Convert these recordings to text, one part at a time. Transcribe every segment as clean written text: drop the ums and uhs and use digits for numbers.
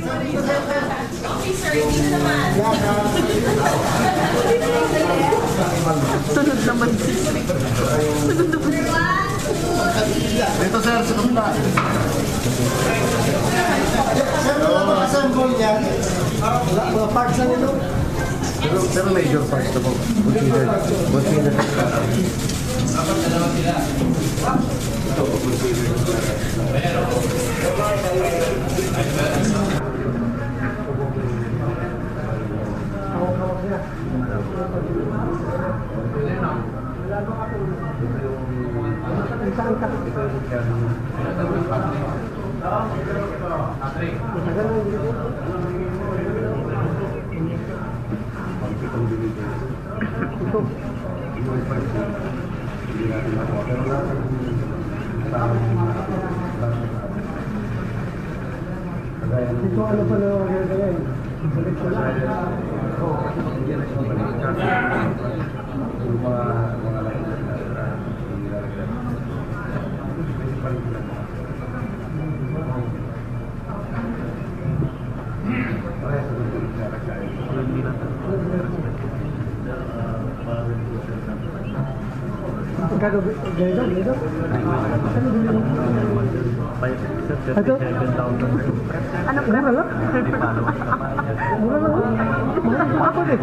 Officer, dito naman. Sunod naman. Sunod naman. Dito sir, sa kabila. Sir, wala ba kasambol yan? Mga parts na nito? Pero major parts na po. Consider. Ito ano pa na ganyan? Kado ganito? Ano bili mo? Ito? Ano ba? Mura lang? Mura lang? Mura lang ako din.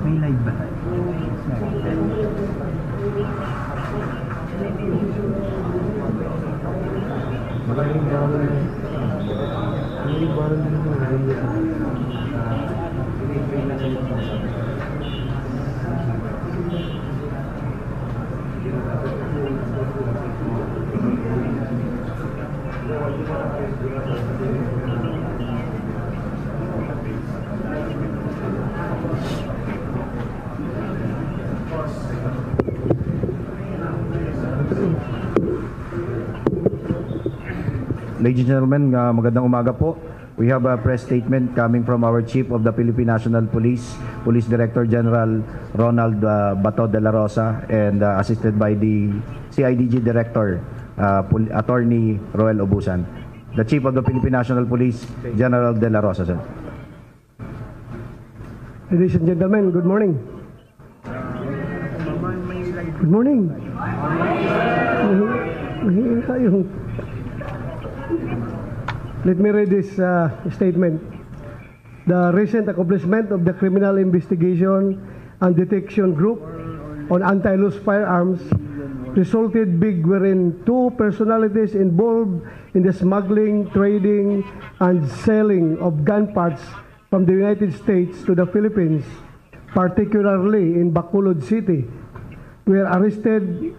May live ba? Maraming barang din ito. Ladies and gentlemen, magandang umaga po. We have a press statement coming from our Chief of the Philippine National Police, Police Director General Ronald Bato de la Rosa, and assisted by the CIDG Director, Attorney Roel Obusan. The Chief of the Philippine National Police, General de la Rosa, sir. Ladies and gentlemen, good morning. Good morning. Mahihin tayo. Let me read this statement. The recent accomplishment of the Criminal Investigation and Detection Group on Anti-Loose Firearms resulted big, wherein two personalities involved in the smuggling, trading, and selling of gun parts from the United States to the Philippines, particularly in Bacolod City, were arrested,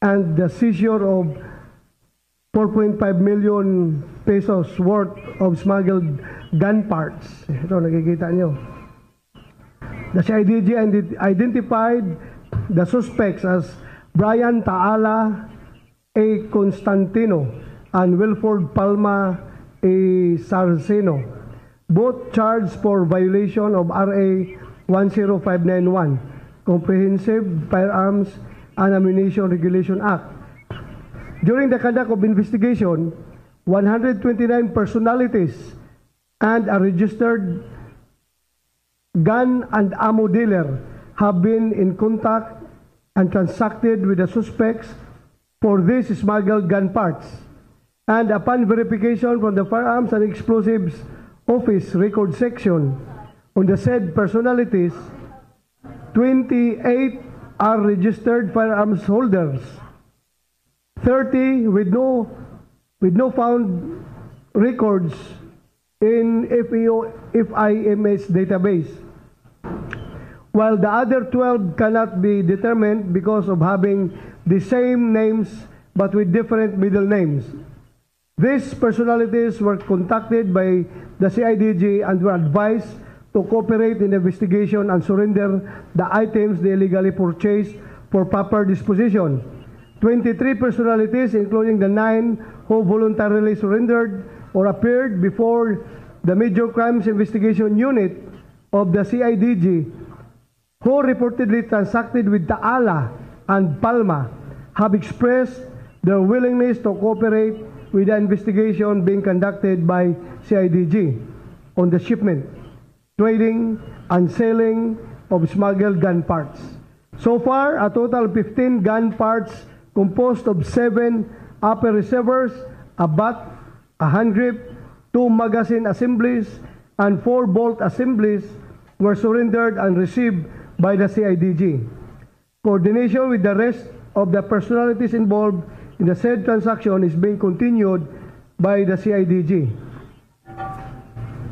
and the seizure of 4.5 million pesos worth of smuggled gun parts. Ito, nakikita nyo. The CIDG identified the suspects as Brian Taala A. Constantino and Wilford Palma A. Sarceno, both charged for violation of RA 10591, Comprehensive Firearms and Ammunition Regulation Act. During the conduct of investigation, 129 personalities and a registered gun and ammo dealer have been in contact and transacted with the suspects for these smuggled gun parts. And upon verification from the Firearms and Explosives Office Record Section on the said personalities, 28 are registered firearms holders, 30 with no found records in FIMS database, while the other 12 cannot be determined because of having the same names but with different middle names. These personalities were contacted by the CIDG and were advised to cooperate in the investigation and surrender the items they illegally purchased for proper disposition. 23 personalities, including the 9 who voluntarily surrendered or appeared before the Major Crimes Investigation Unit of the CIDG, who reportedly transacted with Taala and Palma, have expressed their willingness to cooperate with the investigation being conducted by CIDG on the shipment, trading, and selling of smuggled gun parts. So far, a total of 15 gun parts composed of 7 upper receivers, a butt, a hand grip, 2 magazine assemblies, and 4 bolt assemblies were surrendered and received by the CIDG. Coordination with the rest of the personalities involved in the said transaction is being continued by the CIDG.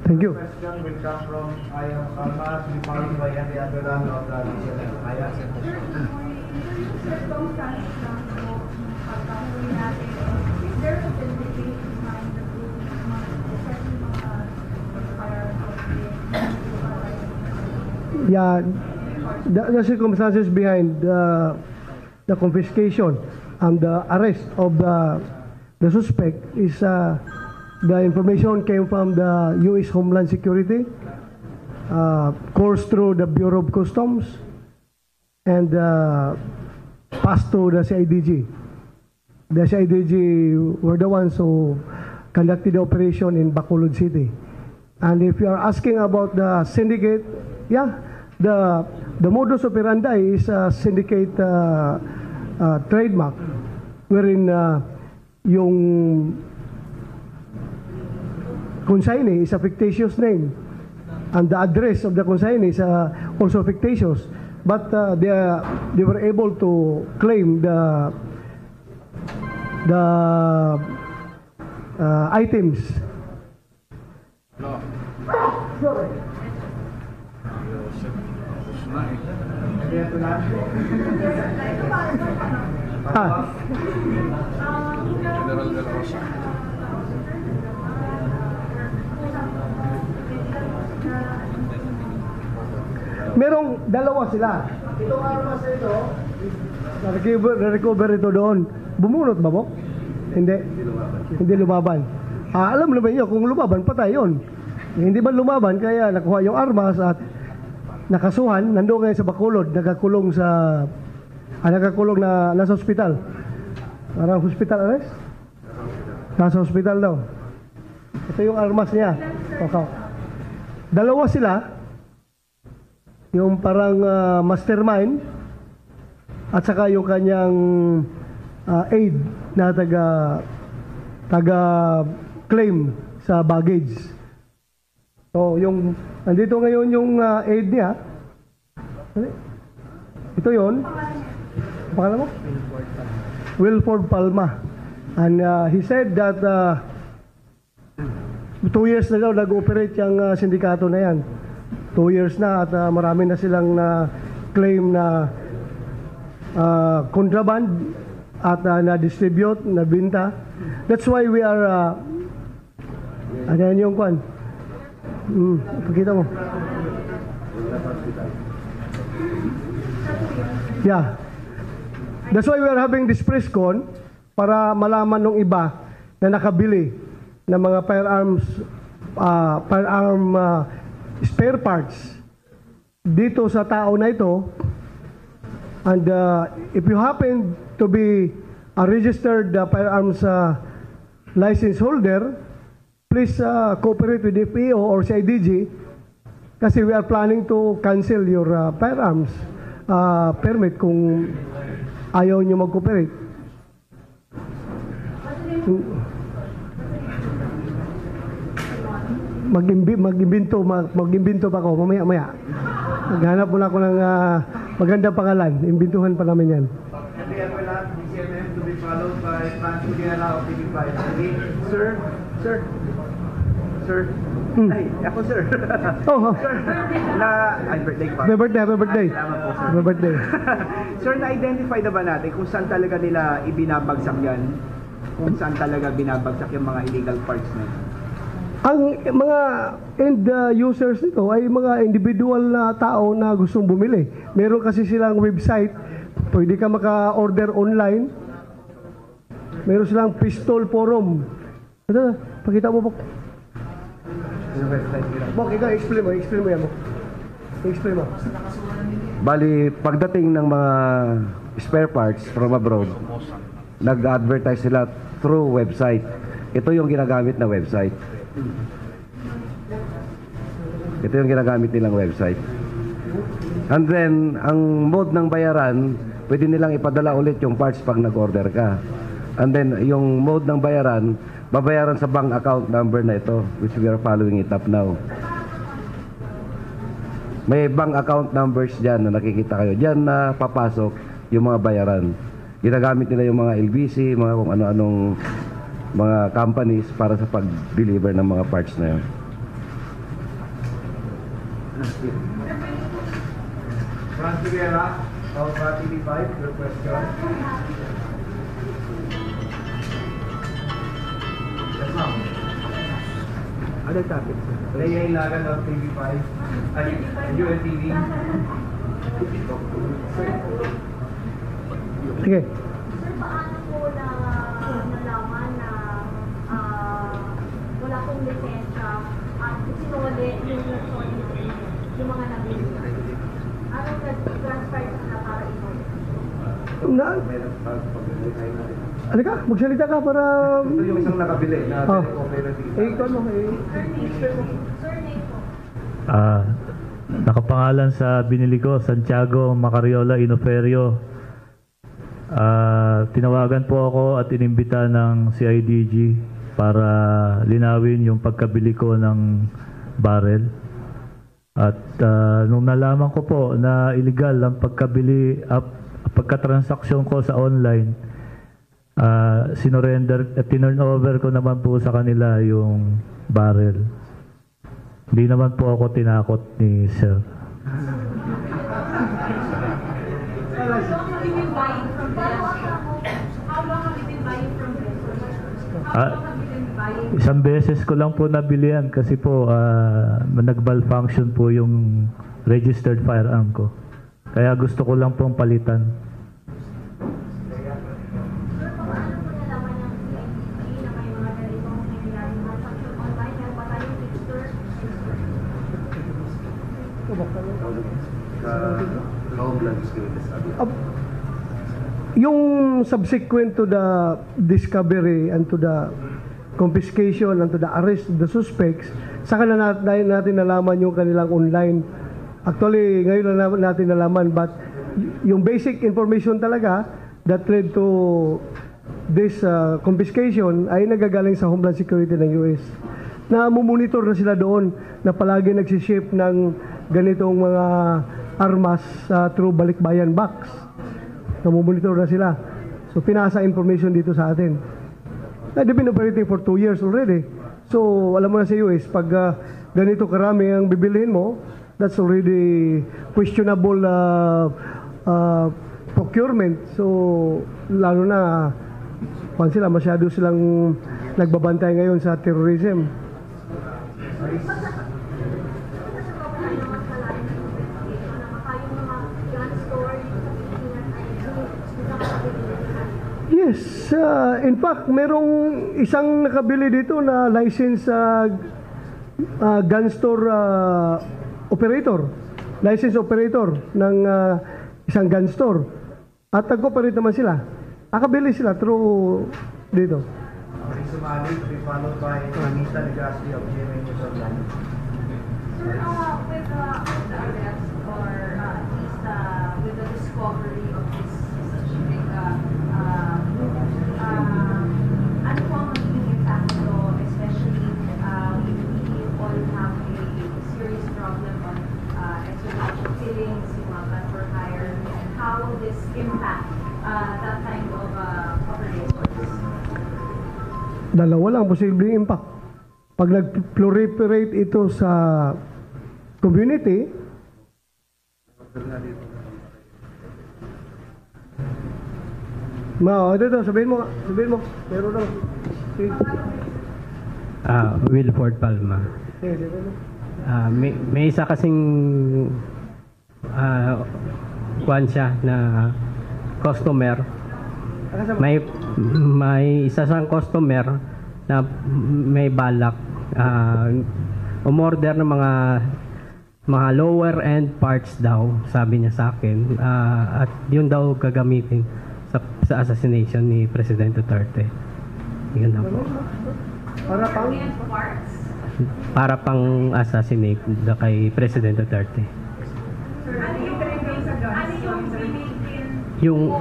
Thank you. Question will come from Ayam Almas, followed by Henry Abelan of the DCLM. Ayam. Circumstance lang po pagkahuli natin, is there a specific behind the group certain mga firearms? Yeah, the circumstances behind the confiscation and the arrest of the suspect is the information came from the U.S. Homeland Security, coursed through the Bureau of Customs, and passed to the CIDG. The CIDG were the ones who conducted the operation in Bacolod City. And if you are asking about the syndicate, yeah, the modus operandi is a syndicate trademark, wherein yung consignee is a fictitious name, and the address of the consignee is also fictitious. But they were able to claim the items. Sorry. General De La Rosa. Merong dalawa sila. Itong armas na ito, na-recover ito doon. Bumunot ba, Bok? Hindi. Hindi lumaban. Alam naman nyo, kung lumaban, patay yun. Hindi man lumaban, kaya nakuha yung armas at nakasuhan, nandoon ngayon sa Bacolod, nakakulong na nasa hospital. Parang hospital arrest? Nasa hospital daw. Ito yung armas niya. Okay. Dalawa sila, yung parang mastermind at saka yung kanyang aid na taga-claim sa baggage. So, yung nandito ngayon yung aid niya. Ito yon. Pangalan mo? Wilford Palma. And he said that 2 years na daw nag-operate yung sindikato na yan. 2 years na at marami na silang claim na contraband at na-distribute, na-binta. That's why we are ano yan yung kwan? Pakita mo. Yeah. That's why we are having this press con para malaman ng iba na nakabili ng mga firearm spare parts dito sa tao na ito. And if you happen to be a registered firearms license holder, please cooperate with FEO or CIDG kasi we are planning to cancel your firearms permit kung ayaw nyo mag-cooperate. Mag-imbento pa ako mamaya. Maghanap muna ako ng magandang pangalan. Imbintuhan pa namin yan. And the ambulance, DCMM to be followed by Francis Guerra of TV5. Sir. Ay, ako sir. Oh, Sir, birthday pa. happy birthday. Salamat po, sir. Happy birthday. Sir, na-identify na ba natin kung saan talaga nila ibinabagsak yan? Kung saan talaga binabagsak yung mga illegal parts na yan? Ang mga end users nito ay mga individual na tao na gustong bumili. Meron kasi silang website, pwede ka maka-order online. Meron silang pistol forum. Ito, pakita mo po. Bok, ikaw, explain mo yan mo. Explain mo. Bali, pagdating ng mga spare parts from abroad, nag-advertise sila through website. Ito yung ginagamit na website. Ito yung ginagamit nilang website. And then, ang mode ng bayaran, pwede nilang ipadala ulit yung parts pag nag-order ka. And then, yung mode ng bayaran, babayaran sa bank account number na ito, which we are following it up now. May bank account numbers dyan na nakikita kayo. Dyan na papasok yung mga bayaran. Ginagamit nila yung mga LBC, mga kung ano-anong mga companies para sa pag-deliver ng mga parts na yun. Francis Guerra of TV5, your question. Yes, ma'am. Ano topic? Leia Ilagan of TV5. UNTV. Sige. Sir, paano po na nalaman na wala pong lisensya at sinuli yung nagsolid yung mga nabili? Anong nag-transfer na para ito? Halika, magsalita ka para... Ito yung isang nakabili na cooperative. Ikaw mo, Surname po. Nakapangalan sa binili ko, Santiago Macariola Inoferio. Tinawagan po ako at inimbita ng CIDG para linawin yung pagkabili ko ng barrel. At nung nalaman ko po na illegal ang pagkabili at pagkatransaksyon ko sa online, sinorender at tinurn over ko naman po sa kanila yung barrel. Hindi naman po ako tinakot ni sir. Isang beses ko lang po nabili yan kasi po nag-malfunction po yung registered firearm ko. Kaya gusto ko lang pong palitan. Yung subsequent to the discovery and to the confiscation and to the arrest of the suspects, saka na natin nalaman yung kanilang online. Actually, ngayon na natin nalaman, but yung basic information talaga that led to this confiscation ay nagagaling sa Homeland Security ng US. Na mumonitor na sila doon na palagi nagsiship ng ganitong mga armas through balikbayan box. namumonitor na sila. So pinasa information dito sa atin. They've been operating for 2 years already. So alam mo na sa US, pag ganito karami ang bibilihin mo, that's already questionable procurement. So lalo na kung sila masyado silang nagbabantay ngayon sa terrorism. Yes, in fact, merong isang nakabili dito na license gun store operator, license operator ng isang gun store. At nag-operate naman sila. Nakabili sila through dito. Sumali to be followed by Anita Legaspi of GMA News Online. Sir, with the arrest or at least with the discovery of this such a big ano po ang magiging impact nito, especially we all have a serious problem on extrajudicial killings, yung mga gun for hire, and how will this impact that kind of operations? Dalawa lang posibleng impact. Pag nag-proliferate ito sa community, ito, sabihin mo. Meron lang. Wilford Palma. May isa kasing kuwan siya na customer. May isa siyang customer na may balak umorder ng mga lower end parts daw, sabi niya sa akin, at yun daw gagamitin sa assassination ni President Duterte. Yun na po. Para pang assassinate kay President Duterte. Yung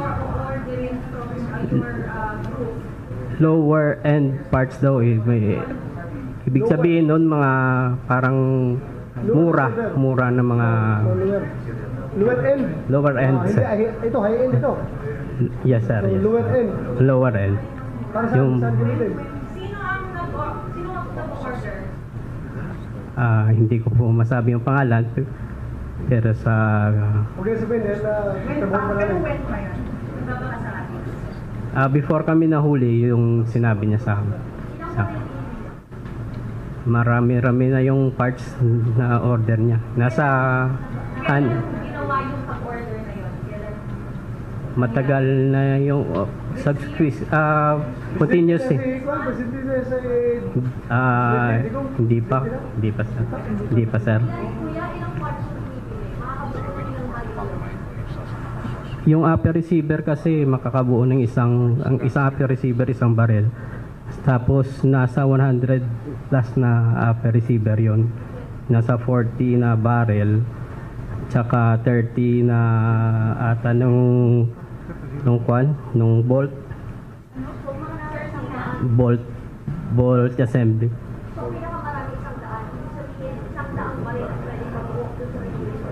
lower end parts daw ibig sabihin nun mga parang mura na mga lower end sir. Ito high end ito. Yes sir, yes. Lower end yung Sino ang nag-order? hindi ko po masabi yung pangalan pero sa Okay, sabihin Pero when pa yun? Nababasa natin. before kami nahuli yung sinabi niya sa akin. Marami-rami na yung parts na order niya. Nasa Ginawa yung pag-order na yun? matagal na yung continuous eh. Hindi pa sir. Kuya, ilang parts yung bibili? Makakabuo ilang baril? Yung upper receiver kasi makakabuo ng isang upper receiver isang barrel. Tapos nasa 100 plus na upper receiver yon. Nasa 40 na barrel. Tsaka 30 na ata nung bolt assembly. So, pinakamarami isang daan. Sabihin, isang daang baril ang pwede mabuo doon sa release.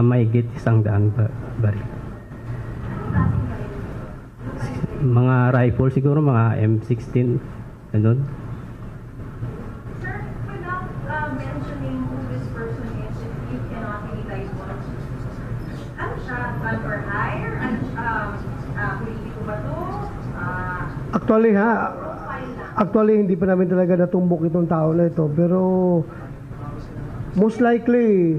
Mahigit 100 baril. Mga rifle siguro, mga M16, ganun. Sir, without mentioning who this person is, if you cannot really guys want, ano siya? Gun for hire? Politiko ba to? Actually, hindi pa namin talaga natumbok itong tao na ito. Pero, most likely,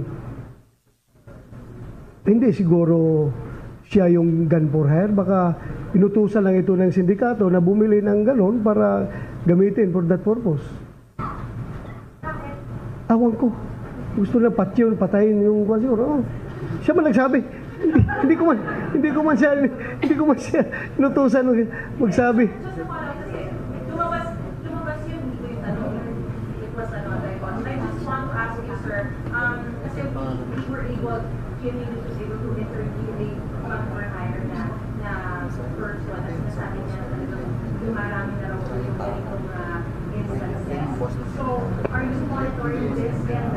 hindi siguro siya yung gun for hire. Baka inutusan lang ito ng sindikato na bumili ng ganon para gamitin for that purpose. Awan ko. Gusto na patayin yung kwan siguro. Oh. Siya man nagsabi. Hindi ko man siya inutusan magsabi. Just to follow up kasi, lumabas yung dito yung tanong. It was another cause. I just want to ask you, sir, kasi we were able, Jimmy was able to interview a gun for hire na first one, as nasabi niya na talagang dumarami na raw po yung ganitong instances. So, are you monitoring this and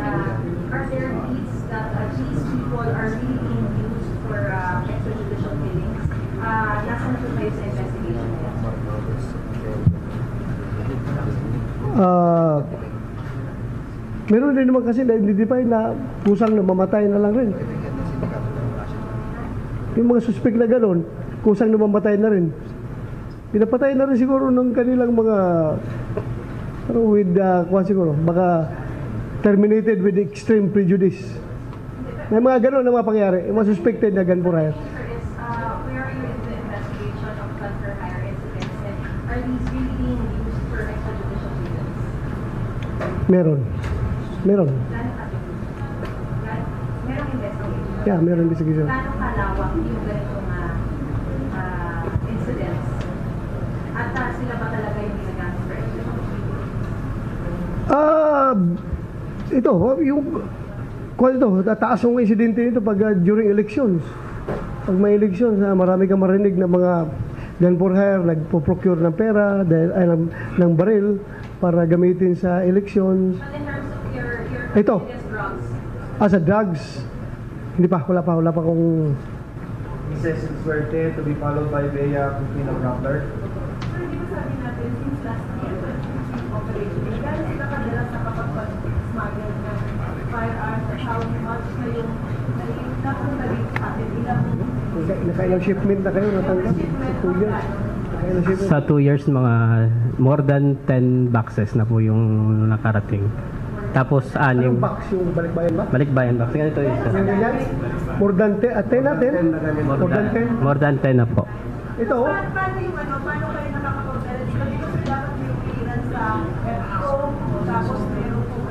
are there leads that these people are really being used for extrajudicial killings? Meron din naman kasi na-identify na kusang namamatay na lang rin. Yung mga suspect na gano'n, kusang namamatay na rin. Pinapatay na rin siguro ng kanilang mga with siguro, baka terminated with extreme prejudice. May mga gano'n na mga pangyari, yung mga suspected na gun for hire. Sir, where are you in the investigation of gun for hire incidents, and are these really being used for extrajudicial reasons? Meron. Merong investigation? Yeah, meron investigation. Gaano kalawak yung ganitong incidents? At sila ba talaga yung ginagamit for extrajudicial reasons? Ito, yung taas yung insidente nito pag during elections. Pag may elections, marami kang marinig na mga gun for hire, nagpo-procure ng pera, ng baril para gamitin sa elections. But in terms of your Ito. drugs, Sa drugs, hindi pa, wala pa kung... Mrs. Suerte to be followed by Bea Cupino Grappler. sir, di ba sabi natin, since last year, operation, dahil sila kadalas nakapag-smuggle ng firearms, at how much na yung napunta rin sa atin, ilang Nakailang shipment na kayo natanggap? Sa 2 years? Nakailang shipment? Sa 2 years, mga more than 10 boxes na po yung nakarating. Tapos, Anong 6 box yung balikbayan ba? balikbayan box. Ganito yun, sir. Yung ganyan? More than 10? 10 na 10? More than 10? More than 10 na po. Ito, paano yung paano kayo nakakapag-tell? Di ba kasi dapat may clearance sa FO, tapos meron po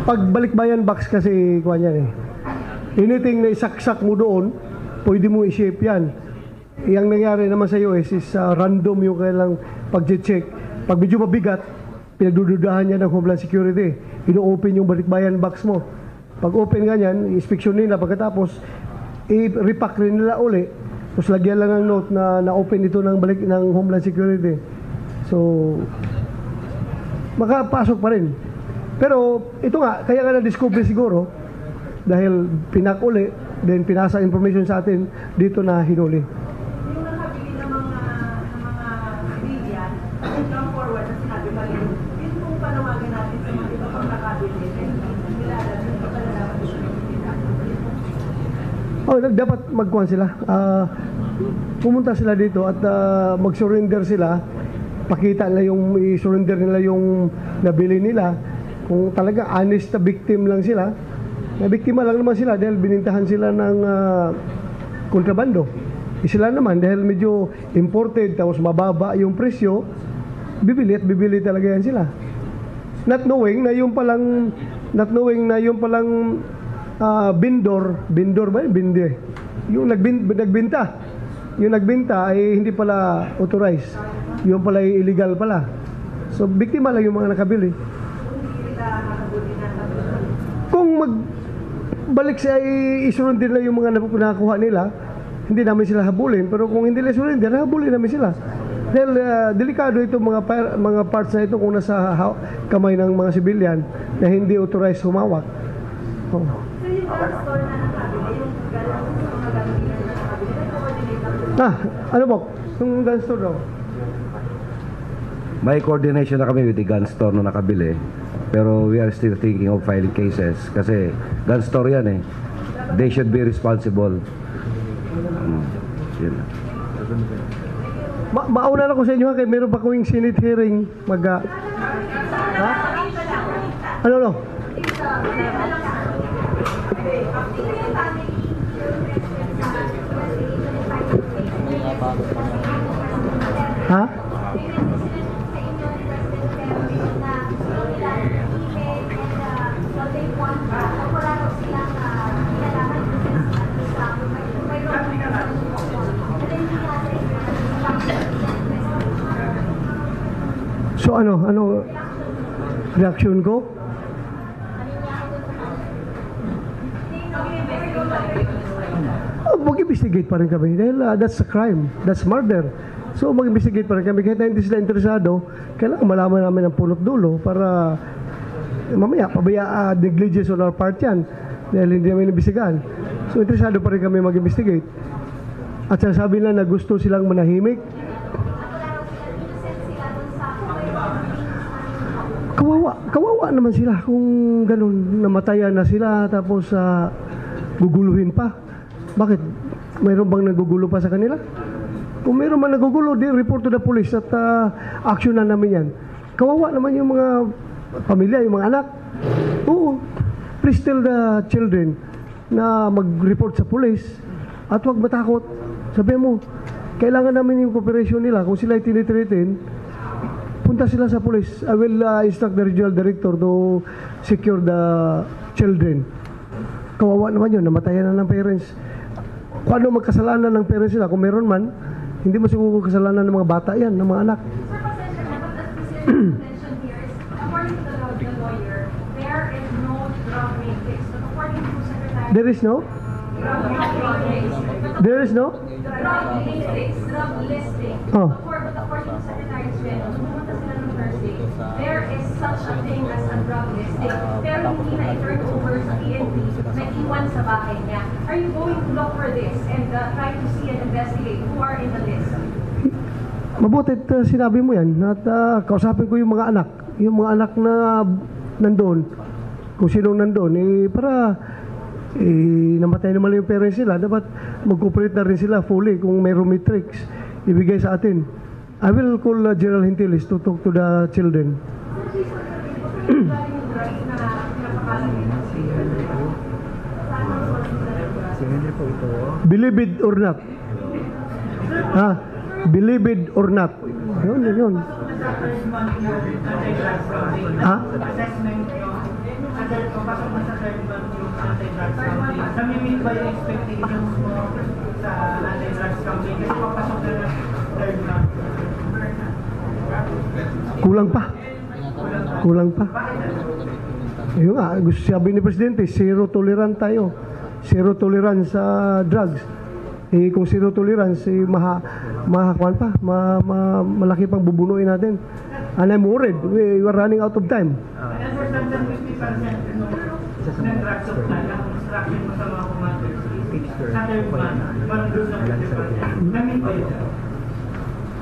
pag balikbayan box kasi, kuha yan eh. Anything na isaksak mo doon, pwede mo i-shape yan. Yang nangyari naman sa US is random yung kailang pag-check. Pag medyo mabigat, pinagdududahan niya ng Homeland Security. Ino-open yung balikbayan box mo. Pag open nga yan, inspeksyon nila. Pagkatapos, i-repack rin nila uli. Tapos lagyan lang ng note na na-open ito ng Homeland Security. So, makapasok pa rin. Pero ito nga, kaya nga na-discover siguro dahil pinak uli, then pinasa information sa atin, dito na hinuli. yung nakabili ng mga civilian, come forward na sinabi mali. Yun kung panawagan natin sa mga iba pang nakabili, then nila alam, yung pa pala dapat Dapat magkuhan sila. Pumunta sila dito at mag-surrender sila. Pakita nila i-surrender nila yung nabili nila. Kung talaga honest na victim lang sila, na biktima lang naman sila dahil binintahan sila ng kontrabando. Sila naman dahil medyo imported tapos mababa yung presyo, bibili talaga yan sila. Not knowing na yung palang vendor ba yun? Binde. Yung nagbenta. Yung nagbenta ay hindi pala authorized. Yung pala ay illegal pala. So biktima lang yung mga nakabili. Kung magbalik sa i-surrender nila yung mga nakuha nila, hindi namin sila habulin. Pero kung hindi nila surrender, habulin namin sila. Dahil delikado itong mga parts na ito kung nasa kamay ng mga civilian na hindi authorized humawak. So yung gun store na nakabili, yung mga gun dealer na nakabili, nag-coordinate lang. Ano po? Yung gun store daw? May coordination na kami with the gun store na nakabili. Pero we are still thinking of filing cases kasi gun store yan eh. They should be responsible. Yun. Mauna na ko sa inyo ha, kaya meron pa kong Senate hearing ha? Ano? Ha? So ano reaction ko? Mag-investigate pa rin kami dahil that's a crime, that's murder. So mag-investigate pa rin kami kahit hindi sila interesado, kailangan malaman namin ang punot dulo para mamaya negligence on our part yan dahil hindi namin imbestigahan. So interesado pa rin kami mag-investigate. At sasabi na gusto silang manahimik. kawawa naman sila kung ganun, namatayan na sila tapos guguluhin pa. Bakit? Mayroon bang nagugulo pa sa kanila? Kung mayroon man nagugulo, di report to the police at action na namin yan. Kawawa naman yung mga pamilya, yung mga anak. Oo, please tell the children na mag-report sa police at huwag matakot. Sabihin mo, kailangan namin yung cooperation nila. Kung sila tinitreatin, punta sila sa police. I will instruct the regional director to secure the children. Kawawa naman yun, namatayan na ng parents. Kung ano magkasalanan ng parents nila, kung meron man, hindi mo siguro kasalanan ng mga bata yan, ng mga anak. Sir, pasensya na, but as Mr. mentioned here is, according to the lawyer, there is no drug matrix. But according to Secretary... There is no? There is no? Drug matrix, drug listing. Oh. But according to Secretary Sven, nung pumunta sila ng Thursday, there is such a thing as a drug listing. Pero hindi na i-turn over sa PNP, na iwan sa bahay niya. Are you going to look for this and try to see and investigate who are in the list? Mabutit sinabi mo yan at kausapin ko yung mga anak na nandoon, kung sinong nandoon, para namatay naman yung parents nila, dapat mag-cooperate na rin sila fully kung may matrix ibigay sa atin. I will call General Hintilis to talk to the children. Believe it or not. Believe it or not. Yun. Nami-meet ba yung expectations mo sa anti-drugs campaign? Kasi papasok na ng third month. Kulang pa. Yun nga, gusto sabi ni Presidente, zero tolerance tayo. Zero tolerance sa drugs. Kung zero tolerance, malaki pang bubunuin natin. And I'm worried, we are running out of time. And for some 50% ng drug supply, ang construction mo sa mga commander, sa third month, parang doon sa 50%. Nami-meet ba yun?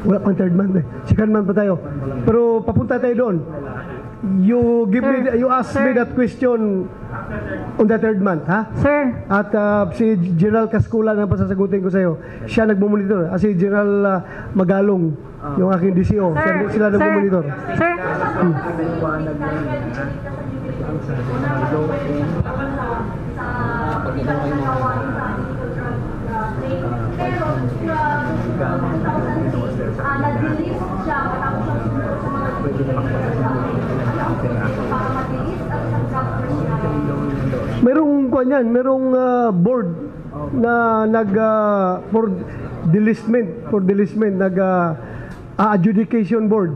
Wala pang third month eh. Second month pa tayo. Pero papunta tayo doon. You ask me that question on the third month, ha? Sir. At si General Cascula na pasasagutin ko sa iyo. Siya nagmo-monitor. Si General Magalong, yung aking DCO. Sila nagmo-monitor. Sir. Merong board na for delistment adjudication board.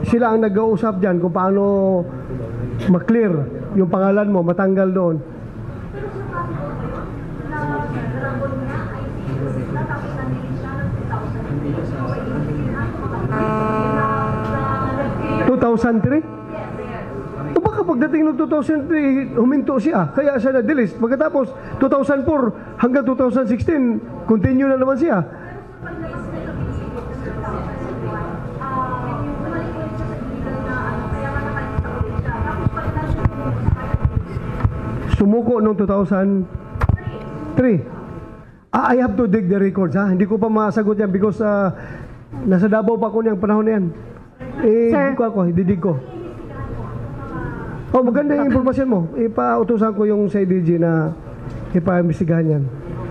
Sila ang nag-uusap diyan kung paano ma-clear yung pangalan mo, matanggal doon. Baka pagdating ng 2003, huminto siya. Kaya siya na-delist. Pagkatapos, 2004 hanggang 2016, continue na naman siya. Sumuko noong 2003. I have to dig the records, ha? Hindi ko pa masagot yan because nasa Davao pa ako niyang panahon na yan. Didig ko. Maganda yung informasyon mo. Ipautusan ko yung sa IDG na ipa-imbestigahan yan.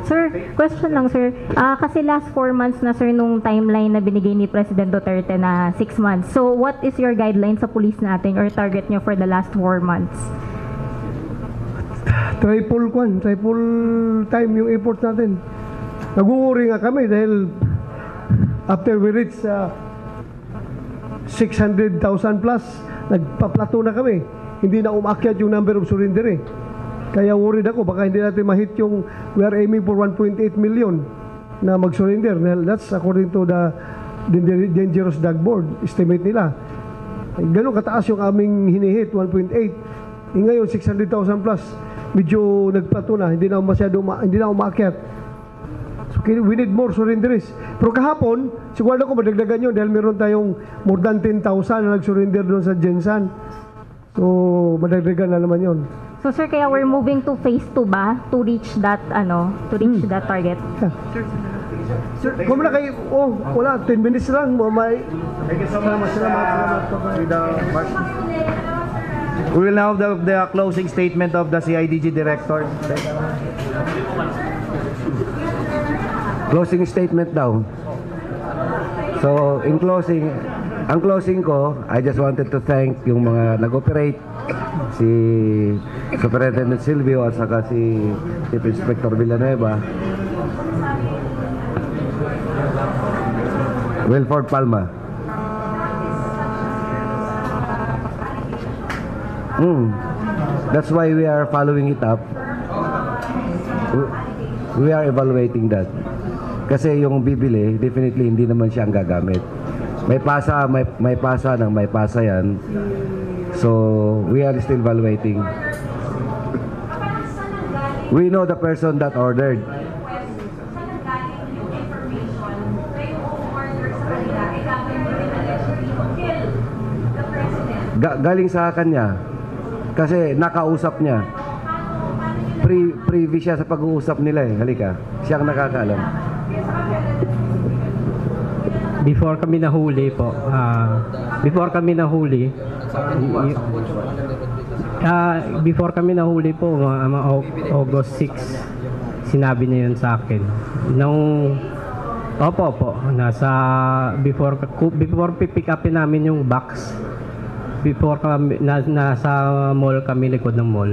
Sir, question lang sir. Kasi last 4 months na sir nung timeline na binigay ni President Duterte na 6 months. So what is your guideline sa police natin or target nyo for the last 4 months? Triple time yung effort natin. Nag-uuri nga kami dahil after we reach 600,000 plus, nagpa-plateau na kami. Hindi na umakyat yung number of surrender eh. Kaya worried ako, baka hindi natin ma-hit yung, we are aiming for 1.8 million na mag-surrender. That's according to the Dangerous Drug Board, estimate nila. Ganun kataas yung aming hinihit, 1.8. Ngayon, 600,000 plus, medyo nagplateau na, hindi na umakyat. So, We need more surrenderies. Pero kahapon, siguro ko madagdagan yun dahil meron tayong more than 10,000 na nag-surrender doon sa Jensan. So, madagdagan na naman yun. So sir, kaya we're moving to phase 2 ba to reach that that target? Sir, kung na kayo, wala, 10 minutes lang. Salamat. We will now have the closing statement of the CIDG Director. Closing statement daw. So, in closing, ang closing ko, I just wanted to thank yung mga nag-operate, si Superintendent Silvio at saka si Chief Inspector Villanueva, Wilford Palma. That's why we are following it up. We are evaluating that. Kasi yung bibili, definitely hindi naman siya ang gagamit. May pasa yan. So, we are still evaluating. We know the person that ordered. Galing sa kanya. Kasi nakausap niya. Privy siya sa pag-uusap nila eh. Halika. Siya ang nakakaalam. Before kami nahuli, August 6, sinabi niya yun sa akin. Before pick upin namin yung box, before kami, nasa mall kami, likod ng mall,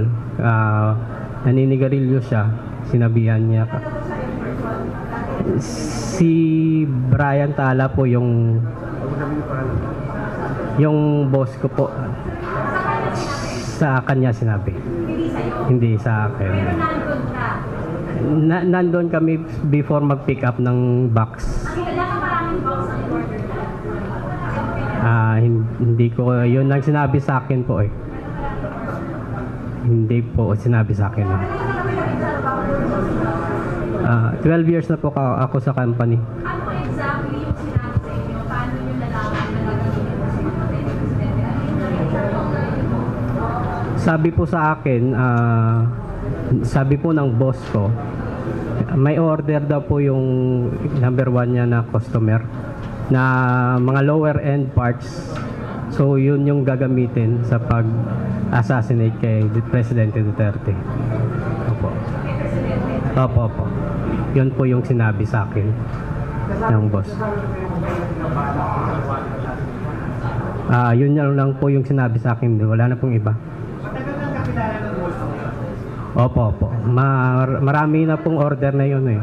naninigarilyo siya, sinabihan niya. Si Brian Tala po yung boss ko po, sa kanya sinabi, hindi sa akin. Nandun kami before mag-pick up ng box. Hindi ko, yun ang sinabi sa akin po eh. Hindi po sinabi sa akin. 12 years na po ako sa company. Ano exactly yung sinabi sa inyo? Paano nyo nalaman na gagawin yung presidente? Sabi po sa akin, sabi po ng boss ko, may order daw po yung number 1 niya na customer na mga lower end parts. So yun yung gagamitin sa pag-assassinate kay Presidente Duterte. Opo. Yun po yung sinabi sa akin ng boss. Yun lang po yung sinabi sa akin. Wala na pong iba. Opo. Marami na pong order na yun eh.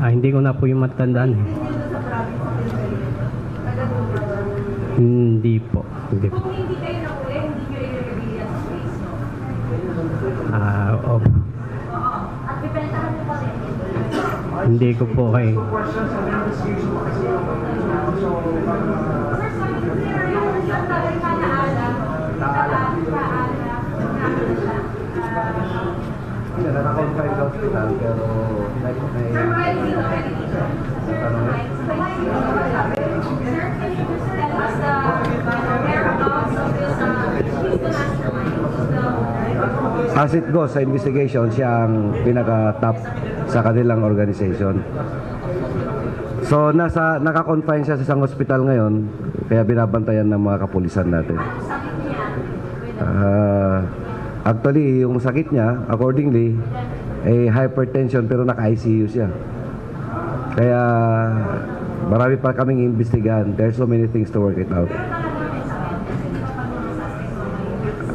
Hindi ko na po yung matandaan eh. Hindi po. Kung hindi kayo nakuli, hindi nyo i-reveal yan sa face nyo? Opo. At pipentahan nyo pa rin? Hindi ko po kayo. Sir, sorry, clear yung kanaala. Naka-confine sa hospital pero Sir, can you just tell us the whereabouts of this, who's the mastermind? as it goes sa investigation, siya ang pinaka-top sa kanilang organization. So naka-confine siya sa isang hospital ngayon, kaya binabantayan ng mga kapulisan natin. Actually, yung sakit niya, accordingly, hypertension pero naka-ICU siya. Kaya marami pa kaming imbestigahan. There's so many things to work it out.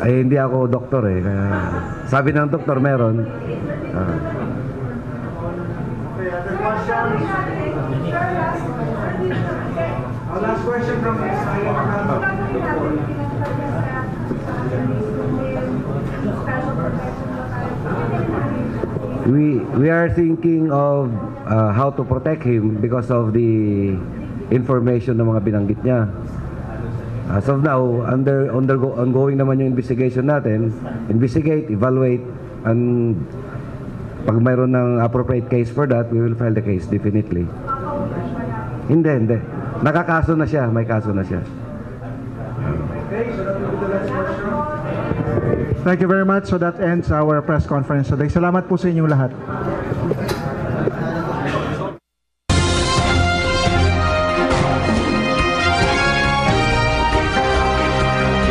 Hindi ako doktor eh. Kaya, sabi ng doktor meron. Last question from We are thinking of how to protect him because of the information na mga binanggit niya. As of now, ongoing naman yung investigation natin. Investigate, evaluate, and Pag mayroon ng appropriate case for that, we will file the case, definitely. Hindi. Nakakaso na siya, may kaso na siya. Thank you very much. So that ends our press conference today. Salamat po sa inyong lahat.